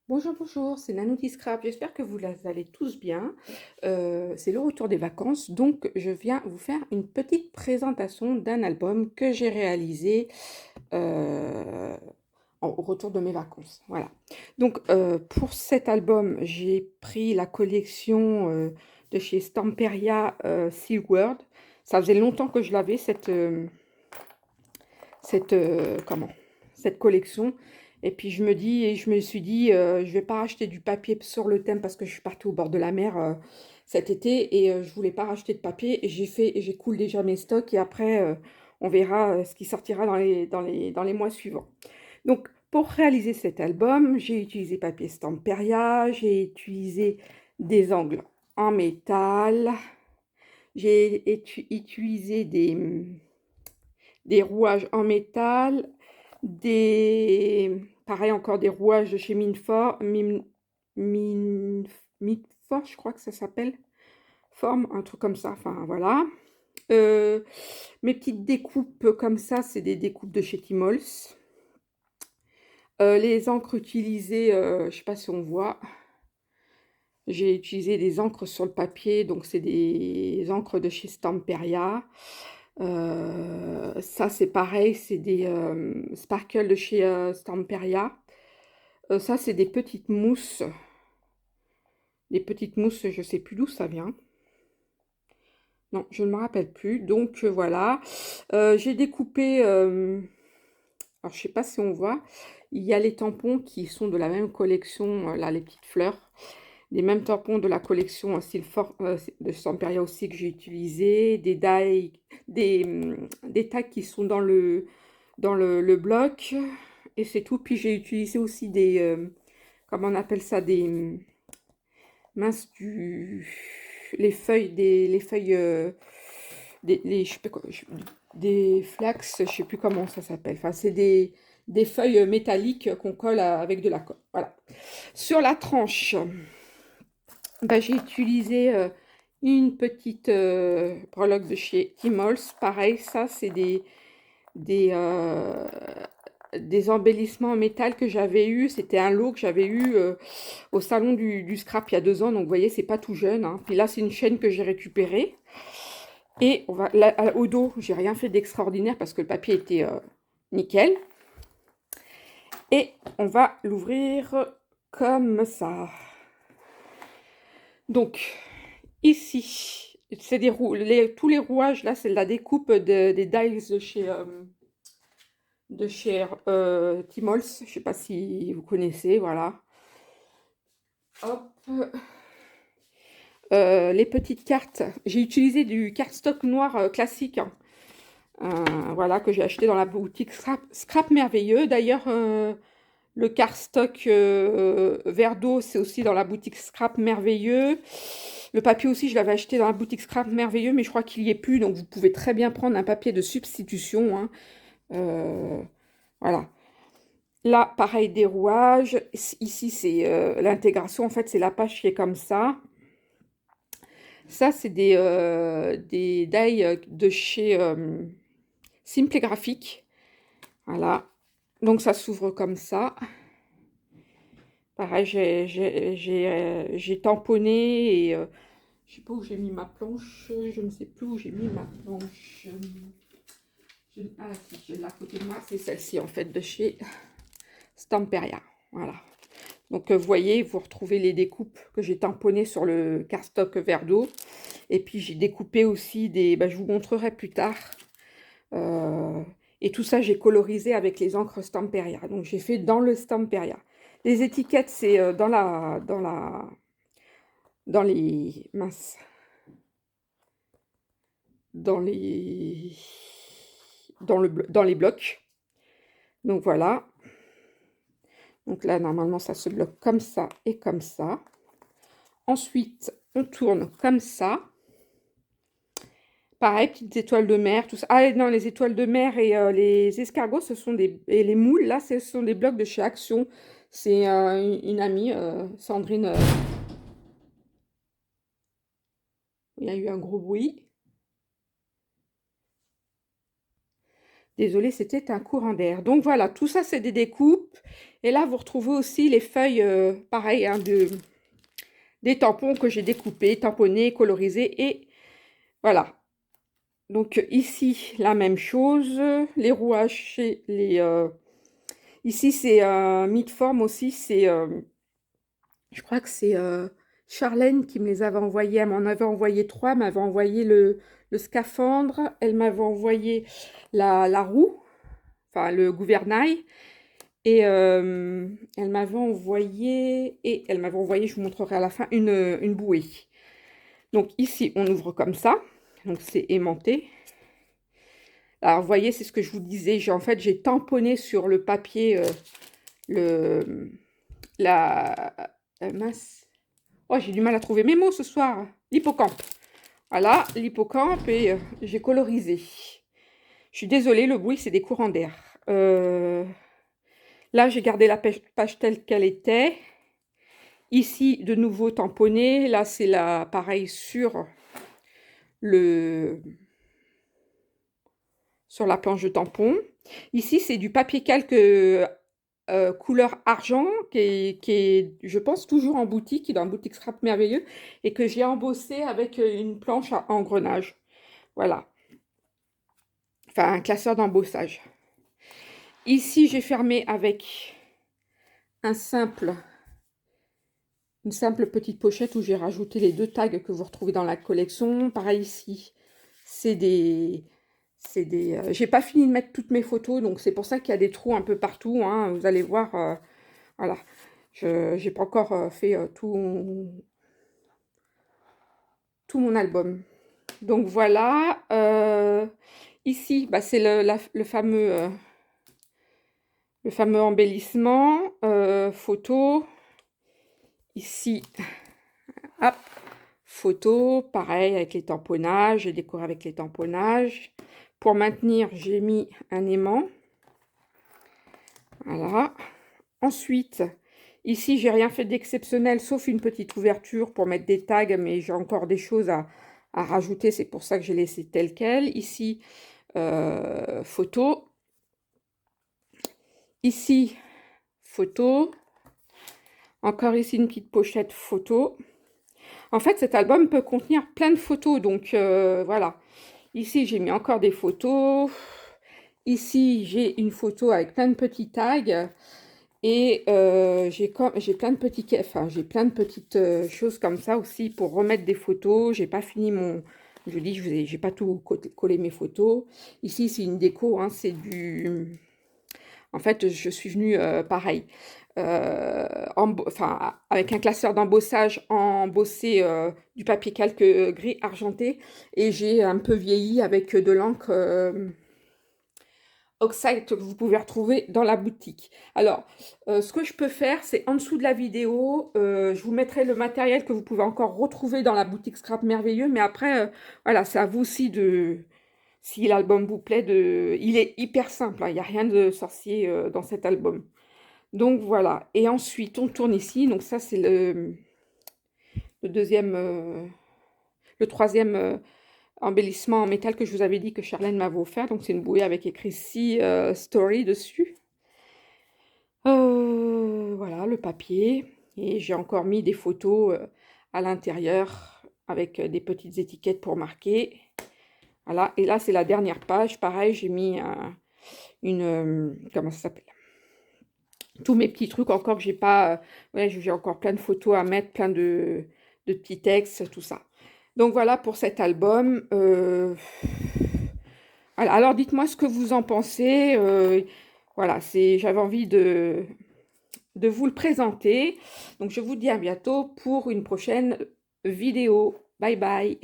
Bonjour, bonjour, c'est Nanouti Scrap. J'espère que vous allez tous bien. C'est le retour des vacances, donc je viens vous faire une petite présentation d'un album que j'ai réalisé euh, au retour de mes vacances. Voilà. Donc pour cet album, j'ai pris la collection de chez Stamperia World. Ça faisait longtemps que je l'avais, comment, cette collection. Et puis je me suis dit, je vais pas racheter du papier sur le thème parce que je suis partie au bord de la mer cet été et je voulais pas racheter de papier. Et j'écoule déjà mes stocks et après on verra ce qui sortira dans les mois suivants. Donc pour réaliser cet album, j'ai utilisé papier Stamperia, j'ai utilisé des angles en métal, utilisé des rouages en métal, pareil encore des rouages de chez Min- Minfort, je crois que ça s'appelle, Forme, un truc comme ça, enfin voilà. Euh, Mes petites découpes comme ça, c'est des découpes de chez Timols. Les encres utilisées, je ne sais pas si on voit, j'ai utilisé des encres sur le papier, donc c'est des encres de chez Stamperia. Ça, c'est pareil, c'est des sparkles de chez Stamperia. Ça, c'est des petites mousses. Des petites mousses, je sais plus d'où ça vient. Non, je ne me rappelle plus. Donc, voilà. J'ai découpé... alors, je sais pas si on voit. Il y a les tampons qui sont de la même collection, là, les petites fleurs. Les mêmes tampons de la collection de Stamperia aussi que j'ai utilisé. Des tags qui sont le bloc. Et c'est tout. Puis j'ai utilisé aussi comment on appelle ça, mince, les feuilles, je sais pas des flax, je sais plus comment ça s'appelle. Enfin, c'est des feuilles métalliques qu'on colle avec de la colle. Voilà. Sur la tranche, bah, j'ai utilisé une petite breloque de chez Timols. Pareil, ça, c'est des, euh, des embellissements en métal que j'avais eu. C'était un lot que j'avais eu au salon du scrap il y a 2 ans. Donc, vous voyez, c'est pas tout jeune, hein. Puis là, c'est une chaîne que j'ai récupérée. Et au dos, j'ai rien fait d'extraordinaire parce que le papier était nickel. Et on va l'ouvrir comme ça. Donc, ici, c'est tous les rouages, là, c'est la découpe des dies de chez Timols. Je ne sais pas si vous connaissez, voilà. Hop. Les petites cartes, j'ai utilisé du cardstock noir classique, hein. Voilà, que j'ai acheté dans la boutique Scrap Merveilleux. D'ailleurs, le cardstock verre d'eau, c'est aussi dans la boutique Scrap Merveilleux. Le papier aussi, je l'avais acheté dans la boutique Scrap Merveilleux, mais je crois qu'il n'y est plus. Donc, vous pouvez très bien prendre un papier de substitution, hein. Euh, voilà. Là, pareil, des rouages. Ici, c'est l'intégration. En fait, c'est la page qui est comme ça. Ça, c'est des die de chez Simple Graphique. Voilà. Donc, ça s'ouvre comme ça. Pareil, j'ai tamponné et je sais pas où j'ai mis ma planche. Je ne sais plus où j'ai mis ma planche. Ah, si, je l'ai à côté de moi. C'est celle-ci, en fait, de chez Stamperia. Voilà. Donc, vous voyez, vous retrouvez les découpes que j'ai tamponnées sur le cardstock verre d'eau. Et puis, j'ai découpé aussi bah, je vous montrerai plus tard. Euh, et tout ça, j'ai colorisé avec les encres Stamperia. Donc, j'ai fait dans le Stamperia. Les étiquettes, c'est dans les, mince, dans les, dans les blocs. Donc, voilà. Donc là, normalement, ça se bloque comme ça et comme ça. Ensuite, on tourne comme ça. Pareil, petites étoiles de mer, tout ça. Ah non, les étoiles de mer et les escargots, et les moules, là, ce sont des blocs de chez Action. C'est une amie, Sandrine. Il y a eu un gros bruit. Désolée, c'était un courant d'air. Donc voilà, tout ça, c'est des découpes. Et là, vous retrouvez aussi les feuilles, pareil, hein, des tampons que j'ai découpés, tamponnés, colorisés. Et voilà. Donc ici, la même chose. Les rouages chez les... ici, c'est Midform aussi. C'est, je crois que c'est Charlène qui me les avait envoyés. Elle m'en avait envoyé 3. Elle m'avait envoyé le scaphandre. Elle m'avait envoyé la roue, enfin le gouvernail. Et elle m'avait envoyé, je vous montrerai à la fin, une bouée. Donc ici, on ouvre comme ça. Donc c'est aimanté. Alors, vous voyez, c'est ce que je vous disais. En fait, j'ai tamponné sur le papier le, la mince. Oh, j'ai du mal à trouver mes mots ce soir. L'hippocampe. Voilà, l'hippocampe et j'ai colorisé. Je suis désolée, le bruit, c'est des courants d'air. Là, j'ai gardé la page telle qu'elle était. Ici, de nouveau tamponné. Là, c'est pareil sur la planche de tampon. Ici, c'est du papier calque couleur argent qui est, je pense, toujours en boutique, dans la boutique Scrap Merveilleux, et que j'ai embossé avec une planche à engrenage. Voilà. Enfin, un classeur d'embossage. Ici, j'ai fermé avec une simple petite pochette où j'ai rajouté les 2 tags que vous retrouvez dans la collection. Pareil ici, c'est des... j'ai pas fini de mettre toutes mes photos, donc c'est pour ça qu'il y a des trous un peu partout, hein. Vous allez voir, voilà. Je n'ai pas encore fait tout mon album. Donc voilà. Ici, bah, c'est le fameux embellissement photo. Ici, hop, photo, pareil avec les tamponnages. J'ai décoré avec les tamponnages. Pour maintenir, j'ai mis un aimant. Voilà. Ensuite, ici, j'ai rien fait d'exceptionnel, sauf une petite ouverture pour mettre des tags, mais j'ai encore des choses à rajouter. C'est pour ça que j'ai laissé tel quel. Ici, photo. Ici, photo. Encore ici, une petite pochette photo. En fait, cet album peut contenir plein de photos, donc voilà. Ici, j'ai mis encore des photos. Ici, j'ai une photo avec plein de petits tags. Et j'ai plein de petits, enfin, j'ai plein de petites choses comme ça aussi pour remettre des photos. J'ai pas fini je dis, j'ai pas tout collé mes photos. Ici, c'est une déco, hein, c'est du... En fait, je suis venue pareil, enfin, avec un classeur d'embossage embossé du papier calque gris argenté, et j'ai un peu vieilli avec de l'encre Oxide que vous pouvez retrouver dans la boutique. Alors, ce que je peux faire, c'est en dessous de la vidéo, je vous mettrai le matériel que vous pouvez encore retrouver dans la boutique Scrap Merveilleux, mais après, voilà, c'est à vous aussi si l'album vous plaît, il est hyper simple, hein, il n'y a rien de sorcier dans cet album. Donc voilà, et ensuite on tourne ici, donc ça c'est le deuxième, le troisième embellissement en métal que je vous avais dit que Charlène m'avait offert. Donc c'est une bouée avec écrit Sea Story dessus. Voilà le papier. Et j'ai encore mis des photos à l'intérieur avec des petites étiquettes pour marquer. Voilà, et là c'est la dernière page. Pareil, j'ai mis comment ça s'appelle? Tous mes petits trucs encore que j'ai pas... ouais, j'ai encore plein de photos à mettre, plein de petits textes, tout ça. Donc voilà pour cet album. Voilà, alors dites-moi ce que vous en pensez. Voilà, j'avais envie de vous le présenter. Donc je vous dis à bientôt pour une prochaine vidéo. Bye bye.